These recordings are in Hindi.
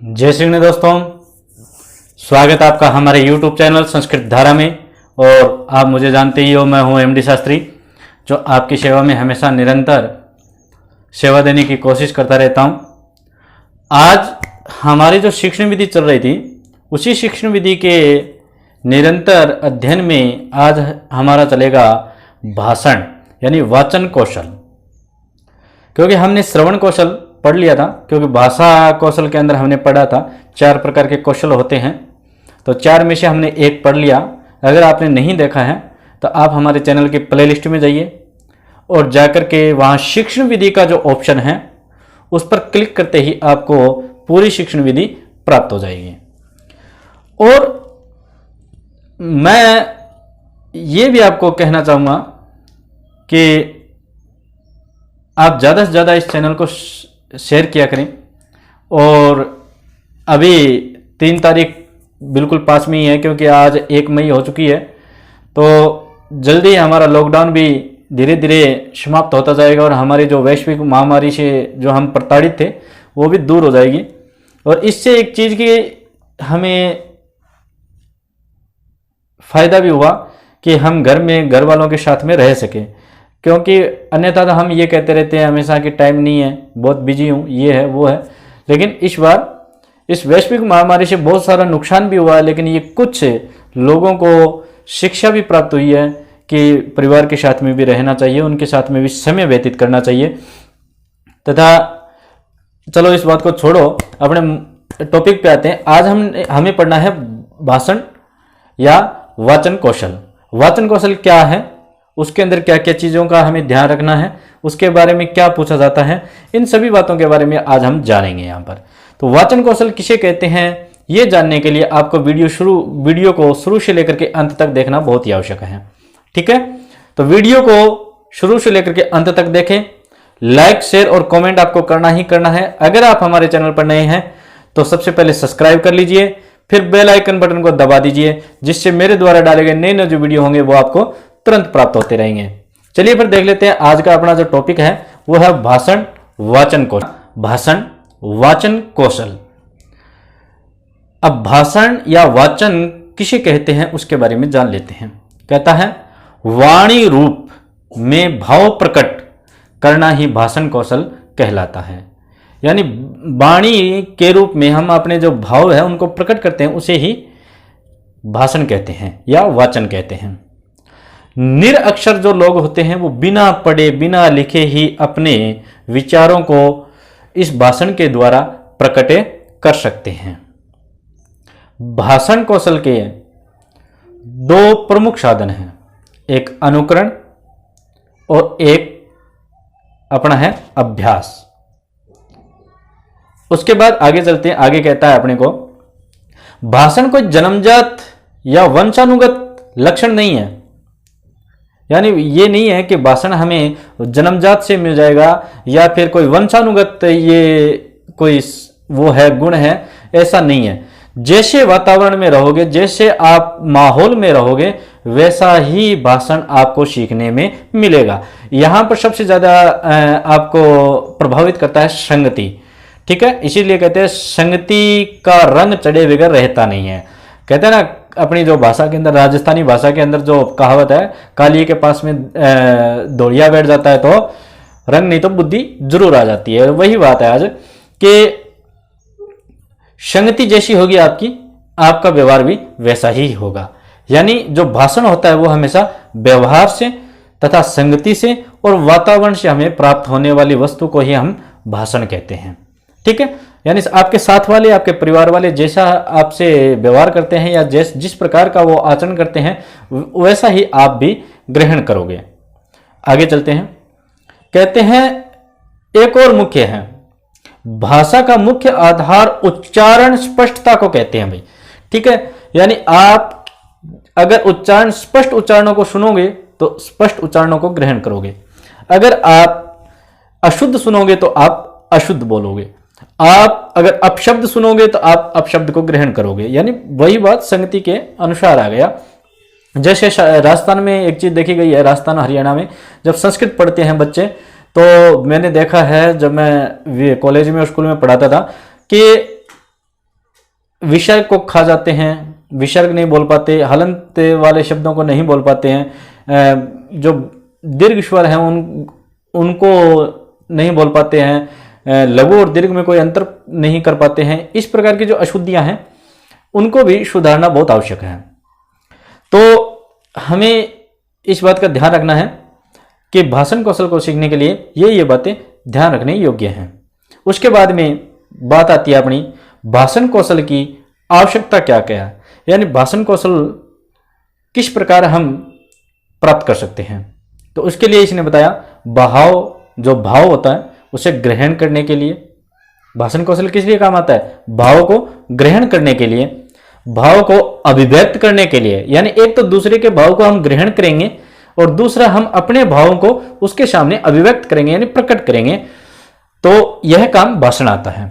जय श्री कृष्ण दोस्तों, स्वागत है आपका हमारे YouTube चैनल संस्कृत धारा में। और आप मुझे जानते ही हो, मैं हूं एमडी शास्त्री, जो आपकी सेवा में हमेशा निरंतर सेवा देने की कोशिश करता रहता हूं। आज हमारी जो शिक्षण विधि चल रही थी, उसी शिक्षण विधि के निरंतर अध्ययन में आज हमारा चलेगा भाषण यानी वाचन कौशल। क्योंकि हमने श्रवण कौशल पढ़ लिया था, क्योंकि भाषा कौशल के अंदर हमने पढ़ा था 4 प्रकार के कौशल होते हैं, तो 4 में से हमने एक पढ़ लिया। अगर आपने नहीं देखा है तो आप हमारे चैनल की प्लेलिस्ट में जाइए और जाकर के वहाँ शिक्षण विधि का जो ऑप्शन है उस पर क्लिक करते ही आपको पूरी शिक्षण विधि प्राप्त हो जाएगी। और मैं ये भी आपको कहना चाहूँगा कि आप ज़्यादा से ज़्यादा इस चैनल को शेयर किया करें। और अभी 3 तारीख बिल्कुल पास में ही है, क्योंकि आज 1 मई हो चुकी है, तो जल्दी हमारा लॉकडाउन भी धीरे धीरे समाप्त होता जाएगा और हमारी जो वैश्विक महामारी से जो हम प्रताड़ित थे वो भी दूर हो जाएगी। और इससे एक चीज़ की हमें फ़ायदा भी हुआ कि हम घर में घर वालों के साथ में रह सकें, क्योंकि अन्यथा तो हम ये कहते रहते हैं हमेशा कि टाइम नहीं है, बहुत बिजी हूँ, ये है वो है। लेकिन इस बार इस वैश्विक महामारी से बहुत सारा नुकसान भी हुआ है, लेकिन ये कुछ लोगों को शिक्षा भी प्राप्त हुई है कि परिवार के साथ में भी रहना चाहिए, उनके साथ में भी समय व्यतीत करना चाहिए। तथा चलो इस बात को छोड़ो, अपने टॉपिक पे आते हैं। आज हमें पढ़ना है भाषण या वाचन कौशल। वाचन कौशल क्या है, उसके अंदर क्या क्या चीज़ों का हमें ध्यान रखना है, उसके बारे में क्या पूछा जाता है, इन सभी बातों के बारे में आज हम जानेंगे यहाँ पर। तो वाचन कौशल किसे कहते हैं, ये जानने के लिए आपको वीडियो को शुरू से लेकर के अंत तक देखना बहुत ही आवश्यक है। ठीक है, तो वीडियो को शुरू से लेकर के अंत तक देखें। लाइक, शेयर और कॉमेंट आपको करना ही करना है। अगर आप हमारे चैनल पर नए हैं तो सबसे पहले सब्सक्राइब कर लीजिए, फिर बेल आइकन बटन को दबा दीजिए, जिससे मेरे द्वारा डाले गए नए नए जो वीडियो होंगे वो आपको तुरंत प्राप्त होते रहेंगे। चलिए फिर देख लेते हैं आज का अपना जो टॉपिक है, वो है भाषण वाचन कौशल। भाषण वाचन कौशल। अब भाषण या वाचन किसे कहते हैं उसके बारे में जान लेते हैं। कहता है वाणी रूप में भाव प्रकट करना ही भाषण कौशल कहलाता है। यानी वाणी के रूप में हम अपने जो भाव है उनको प्रकट करते हैं, उसे ही भाषण कहते हैं या वाचन कहते हैं। निरअक्षर जो लोग होते हैं वो बिना पढ़े बिना लिखे ही अपने विचारों को इस भाषण के द्वारा प्रकट कर सकते हैं। भाषण कौशल के 2 प्रमुख साधन हैं, एक अनुकरण और एक अपना है अभ्यास। उसके बाद आगे चलते हैं। आगे कहता है अपने को, भाषण कोई जन्मजात या वंशानुगत लक्षण नहीं है। यानी ये नहीं है कि भाषण हमें जन्मजात से मिल जाएगा या फिर कोई वंशानुगत ये कोई वो है गुण है, ऐसा नहीं है। जैसे वातावरण में रहोगे, जैसे आप माहौल में रहोगे, वैसा ही भाषण आपको सीखने में मिलेगा। यहाँ पर सबसे ज़्यादा आपको प्रभावित करता है संगति। ठीक है, इसीलिए कहते हैं संगति का रंग चढ़े बगैर रहता नहीं है। कहते हैं ना, अपनी जो भाषा के अंदर, राजस्थानी भाषा के अंदर जो कहावत है, कालिए के पास में दौड़िया बैठ जाता है तो रंग नहीं तो बुद्धि जरूर आ जाती है। वही बात है आज कि संगति जैसी होगी आपकी, आपका व्यवहार भी वैसा ही होगा। यानी जो भाषण होता है वो हमेशा व्यवहार से तथा संगति से और वातावरण से हमें प्राप्त होने वाली वस्तु को ही हम भाषण कहते हैं। ठीक है, यानी आपके साथ वाले, आपके परिवार वाले जैसा आपसे व्यवहार करते हैं या जिस प्रकार का वो आचरण करते हैं, वैसा ही आप भी ग्रहण करोगे। आगे चलते हैं। कहते हैं एक और मुख्य है, भाषा का मुख्य आधार उच्चारण स्पष्टता को कहते हैं भाई। ठीक है, यानी आप अगर उच्चारण स्पष्ट उच्चारणों को सुनोगे तो स्पष्ट उच्चारणों को ग्रहण करोगे। अगर आप अशुद्ध सुनोगे तो आप अशुद्ध बोलोगे। आप अगर अपशब्द सुनोगे तो आप अपशब्द को ग्रहण करोगे। यानी वही बात संगति के अनुसार आ गया। जैसे राजस्थान में एक चीज देखी गई है, राजस्थान हरियाणा में जब संस्कृत पढ़ते हैं बच्चे, तो मैंने देखा है जब मैं कॉलेज में और स्कूल में पढ़ाता था कि विसर्ग को खा जाते हैं, विसर्ग नहीं बोल पाते, हलंत वाले शब्दों को नहीं बोल पाते हैं, जो दीर्घ स्वर हैं उनको नहीं बोल पाते हैं, लघु और दीर्घ में कोई अंतर नहीं कर पाते हैं। इस प्रकार की जो अशुद्धियां हैं उनको भी सुधारना बहुत आवश्यक है। तो हमें इस बात का ध्यान रखना है कि भाषण कौशल को सीखने के लिए ये बातें ध्यान रखने योग्य हैं। उसके बाद में बात आती है अपनी भाषण कौशल की आवश्यकता क्या क्या है, यानी भाषण कौशल किस प्रकार हम प्राप्त कर सकते हैं। तो उसके लिए इसने बताया जो भाव होता है उसे ग्रहण करने के लिए भाषण कौशल किस लिए काम आता है, भाव को ग्रहण करने के लिए, भाव को अभिव्यक्त करने के लिए, यानी एक तो दूसरे के भाव को हम ग्रहण करेंगे और दूसरा हम अपने भावों को उसके सामने अभिव्यक्त करेंगे यानी प्रकट करेंगे, तो यह काम भाषण आता है।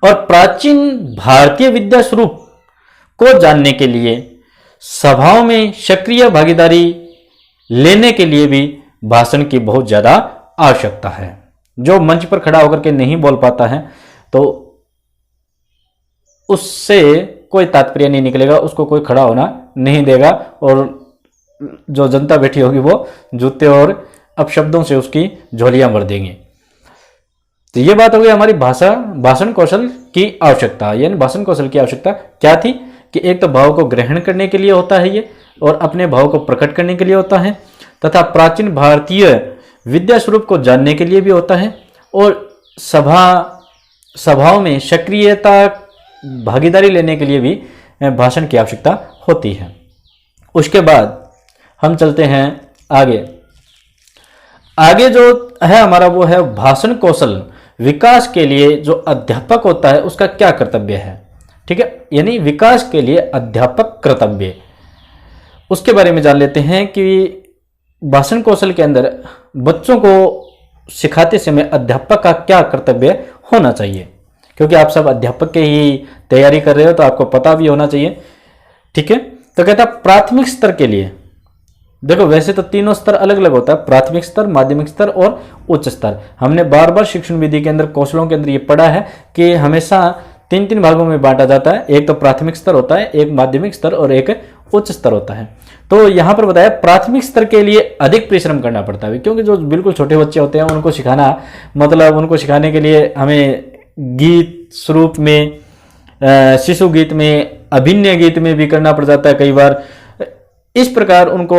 और प्राचीन भारतीय विद्या स्वरूप को जानने के लिए, सभाओं में सक्रिय भागीदारी लेने के लिए भी भाषण की बहुत ज्यादा आवश्यकता है। जो मंच पर खड़ा होकर के नहीं बोल पाता है तो उससे कोई तात्पर्य नहीं निकलेगा, उसको कोई खड़ा होना नहीं देगा और जो जनता बैठी होगी वो जूते और अपशब्दों से उसकी झोलियां भर देंगे। तो ये बात हो गई हमारी भाषण कौशल की आवश्यकता, यानी भाषण कौशल की आवश्यकता क्या थी कि एक तो भाव को ग्रहण करने के लिए होता है ये, और अपने भाव को प्रकट करने के लिए होता है, तथा प्राचीन भारतीय विद्या स्वरूप को जानने के लिए भी होता है, और सभाओं में सक्रियता भागीदारी लेने के लिए भी भाषण की आवश्यकता होती है। उसके बाद हम चलते हैं आगे जो है हमारा वो है भाषण कौशल विकास के लिए जो अध्यापक होता है उसका क्या कर्तव्य है। ठीक है, यानी विकास के लिए अध्यापक कर्तव्य, उसके बारे में जान लेते हैं कि भाषण कौशल के अंदर बच्चों को सिखाते समय अध्यापक का क्या कर्तव्य होना चाहिए, क्योंकि आप सब अध्यापक के ही तैयारी कर रहे हो तो आपको पता भी होना चाहिए। ठीक है, तो कहता प्राथमिक स्तर के लिए, देखो वैसे तो तीनों स्तर अलग अलग होता है, प्राथमिक स्तर, माध्यमिक स्तर और उच्च स्तर। हमने बार बार शिक्षण विधि के अंदर कौशलों के अंदर ये पढ़ा है कि हमेशा तीन भागों में बांटा जाता है, एक तो प्राथमिक स्तर होता है, एक माध्यमिक स्तर और एक उच्च स्तर होता है। तो यहाँ पर बताया प्राथमिक स्तर के लिए अधिक परिश्रम करना पड़ता है, क्योंकि जो बिल्कुल छोटे बच्चे होते हैं उनको सिखाना, मतलब उनको सिखाने के लिए हमें गीत स्वरूप में, शिशु गीत में, अभिनय गीत में भी करना पड़ जाता है कई बार। इस प्रकार उनको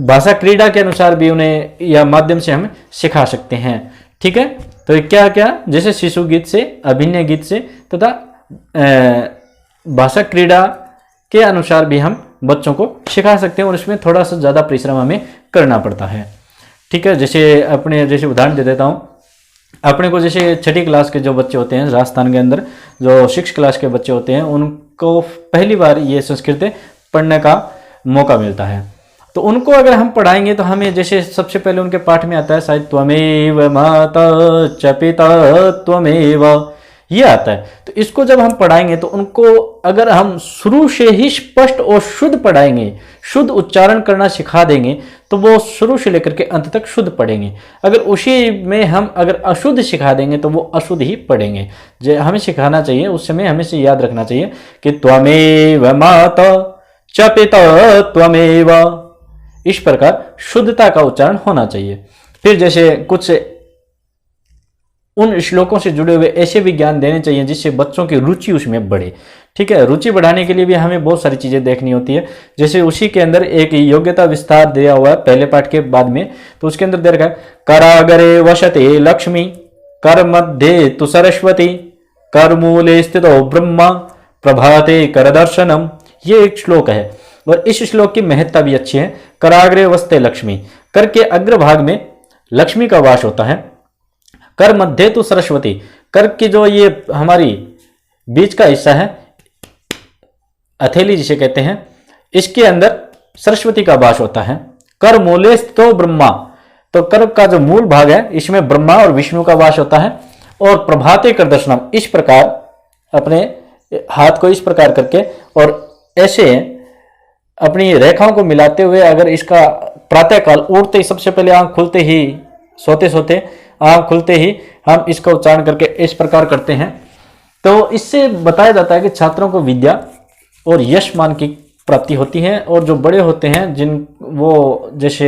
भाषा क्रीड़ा के अनुसार भी उन्हें या माध्यम से हम सिखा सकते हैं। ठीक है, तो क्या क्या, जैसे शिशु गीत से, अभिनय गीत से, तथा भाषा क्रीड़ा के अनुसार भी हम बच्चों को सिखा सकते हैं और इसमें थोड़ा सा ज़्यादा परिश्रम हमें करना पड़ता है। ठीक है, जैसे उदाहरण दे देता हूँ अपने को, जैसे छठी क्लास के जो बच्चे होते हैं राजस्थान के अंदर, जो 6 क्लास के बच्चे होते हैं, उनको पहली बार ये संस्कृत पढ़ने का मौका मिलता है। तो उनको अगर हम पढ़ाएंगे तो हमें जैसे सबसे पहले उनके पाठ में आता है शायद त्वमेव माता च पिता त्वमेव, ये आता है। तो इसको जब हम पढ़ाएंगे तो उनको अगर हम शुरू से ही स्पष्ट और शुद्ध पढ़ाएंगे, शुद्ध उच्चारण करना सिखा देंगे, तो वो शुरू से लेकर के अंत तक शुद्ध पढ़ेंगे। अगर उसी में हम अगर अशुद्ध सिखा देंगे तो वो अशुद्ध ही पढ़ेंगे। जो हमें सिखाना चाहिए उस समय हमें से याद रखना चाहिए कि त्वमेव माता च पिता त्वमेव, इस प्रकार शुद्धता का उच्चारण होना चाहिए। फिर जैसे कुछ उन श्लोकों से जुड़े हुए ऐसे भी ज्ञान देने चाहिए जिससे बच्चों की रुचि उसमें बढ़े। ठीक है, रुचि बढ़ाने के लिए भी हमें बहुत सारी चीजें देखनी होती है। जैसे उसी के अंदर एक योग्यता विस्तार दिया हुआ है पहले पाठ के बाद में, तो उसके अंदर दे रखा है करागरे वसते लक्ष्मी, कर मध्य तु सरस्वती, कर मूले स्थितो ब्रह्मा, प्रभाते कर दर्शनम। ये एक श्लोक है और इस श्लोक की महत्ता भी अच्छी है। कराग्रे वसते लक्ष्मी, कर के अग्रभाग में लक्ष्मी का वास होता है। कर मध्य तो सरस्वती, कर की जो ये हमारी बीच का हिस्सा है, हथेली जिसे कहते हैं, इसके अंदर सरस्वती का वास होता है। कर मूले स्थितो ब्रह्मा, तो कर का जो मूल भाग है इसमें ब्रह्मा और विष्णु का वास होता है। और प्रभाते कर दर्शनम, इस प्रकार अपने हाथ को इस प्रकार करके और ऐसे अपनी रेखाओं को मिलाते हुए, अगर इसका प्रातःकाल उठते ही, सबसे पहले आंख खुलते ही, सोते सोते आंख खुलते ही हम इसका उच्चारण करके इस प्रकार करते हैं तो इससे बताया जाता है कि छात्रों को विद्या और यश मान की प्राप्ति होती है, और जो बड़े होते हैं जिन वो जैसे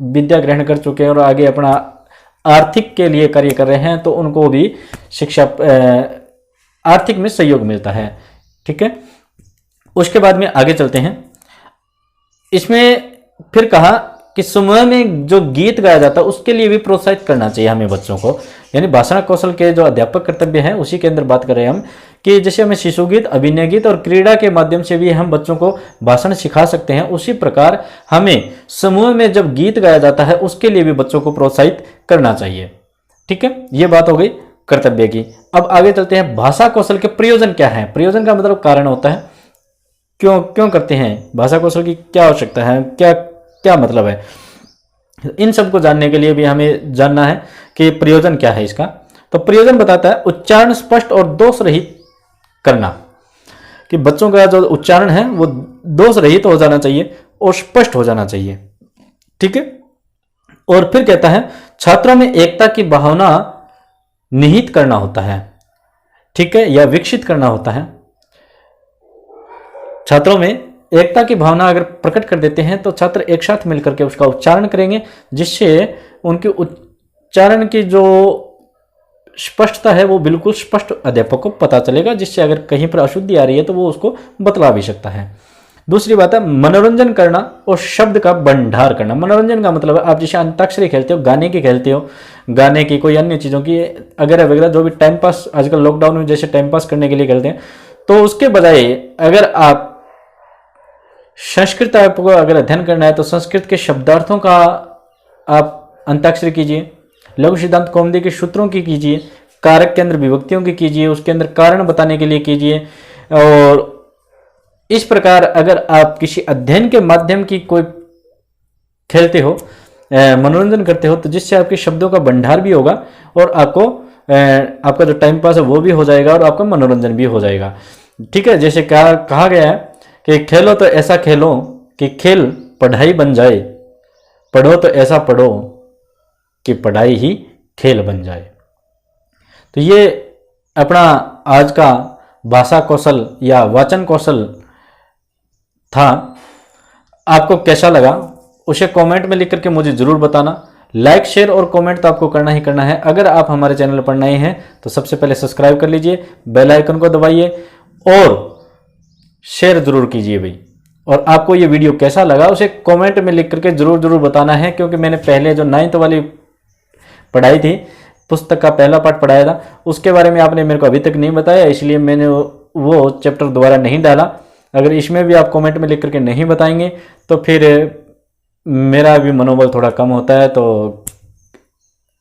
विद्या ग्रहण कर चुके हैं और आगे अपना आर्थिक के लिए कार्य कर रहे हैं, तो उनको भी शिक्षा आर्थिक में सहयोग मिलता है। ठीक है, उसके बाद में आगे चलते हैं। इसमें फिर कहा कि समूह में जो गीत गाया जाता है उसके लिए भी प्रोत्साहित करना चाहिए हमें बच्चों को, यानी भाषण कौशल के जो अध्यापक कर्तव्य हैं उसी के अंदर बात कर रहे हैं हम, कि जैसे हमें शिशु गीत, अभिनय गीत और क्रीड़ा के माध्यम से भी हम बच्चों को भाषण सिखा सकते हैं, उसी प्रकार हमें समूह में जब गीत गाया जाता है उसके लिए भी बच्चों को प्रोत्साहित करना चाहिए। ठीक है, ये बात हो गई कर्तव्य की। अब आगे चलते हैं, भाषा कौशल के प्रयोजन क्या है। प्रयोजन का मतलब कारण होता है, क्यों करते हैं, भाषा कौशल की क्या आवश्यकता है, क्या मतलब है। इन सब को जानने के लिए भी हमें जानना है कि प्रयोजन क्या है इसका। तो प्रयोजन बताता है उच्चारण स्पष्ट और दोष रहित करना, कि बच्चों का जो उच्चारण है वो दोष रहित हो जाना चाहिए और स्पष्ट हो जाना चाहिए। ठीक है, और फिर कहता है छात्रों में एकता की भावना निहित करना होता है। ठीक है, या विकसित करना होता है। छात्रों में एकता की भावना अगर प्रकट कर देते हैं तो छात्र एक साथ मिलकर के उसका उच्चारण करेंगे, जिससे उनके उच्चारण की जो स्पष्टता है वो बिल्कुल स्पष्ट अध्यापक को पता चलेगा, जिससे अगर कहीं पर अशुद्धि आ रही है तो वो उसको बतला भी सकता है। दूसरी बात है मनोरंजन करना और शब्द का भंडार करना। मनोरंजन का मतलब है आप जैसे अंताक्षरी खेलते हो, गाने की खेलते हो, गाने की कोई अन्य चीज़ों की अगर वगैरह जो भी टाइम पास आजकल लॉकडाउन में जैसे टाइम पास करने के लिए खेलते हैं, तो उसके बजाय अगर आप संस्कृत आपको अगर अध्ययन करना है तो संस्कृत के शब्दार्थों का आप अंताक्षरी कीजिए, लघु सिद्धांत कौमुदी के सूत्रों की कीजिए, कारक के अंदर विभक्तियों की कीजिए, उसके अंदर कारण बताने के लिए कीजिए। और इस प्रकार अगर आप किसी अध्ययन के माध्यम की कोई खेलते हो, मनोरंजन करते हो, तो जिससे आपके शब्दों का भंडार भी होगा और आपको आपका जो टाइम पास है वो भी हो जाएगा और आपका मनोरंजन भी हो जाएगा। ठीक है, जैसे कहा गया है कि खेलो तो ऐसा खेलो कि खेल पढ़ाई बन जाए, पढ़ो तो ऐसा पढ़ो कि पढ़ाई ही खेल बन जाए। तो ये अपना आज का भाषा कौशल या वाचन कौशल था। आपको कैसा लगा उसे कमेंट में लिख करके मुझे ज़रूर बताना। लाइक, शेयर और कमेंट तो आपको करना ही करना है। अगर आप हमारे चैनल पर नए हैं तो सबसे पहले सब्सक्राइब कर लीजिए, बेल आइकन को दबाइए और शेयर जरूर कीजिए भाई। और आपको ये वीडियो कैसा लगा उसे कमेंट में लिख करके जरूर बताना है, क्योंकि मैंने पहले जो 9th वाली पढ़ाई थी, पुस्तक का पहला पार्ट पढ़ाया था, उसके बारे में आपने मेरे को अभी तक नहीं बताया, इसलिए मैंने वो चैप्टर दोबारा नहीं डाला। अगर इसमें भी आप कमेंट में लिख करके नहीं बताएंगे तो फिर मेरा भी मनोबल थोड़ा कम होता है। तो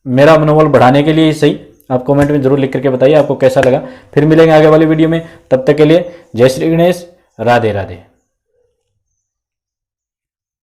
मेरा मनोबल बढ़ाने के लिए ही सही आप कमेंट में जरूर लिख करके बताइए आपको कैसा लगा। फिर मिलेंगे आगे वाली वीडियो में, तब तक के लिए जय श्री गणेश, राधे राधे।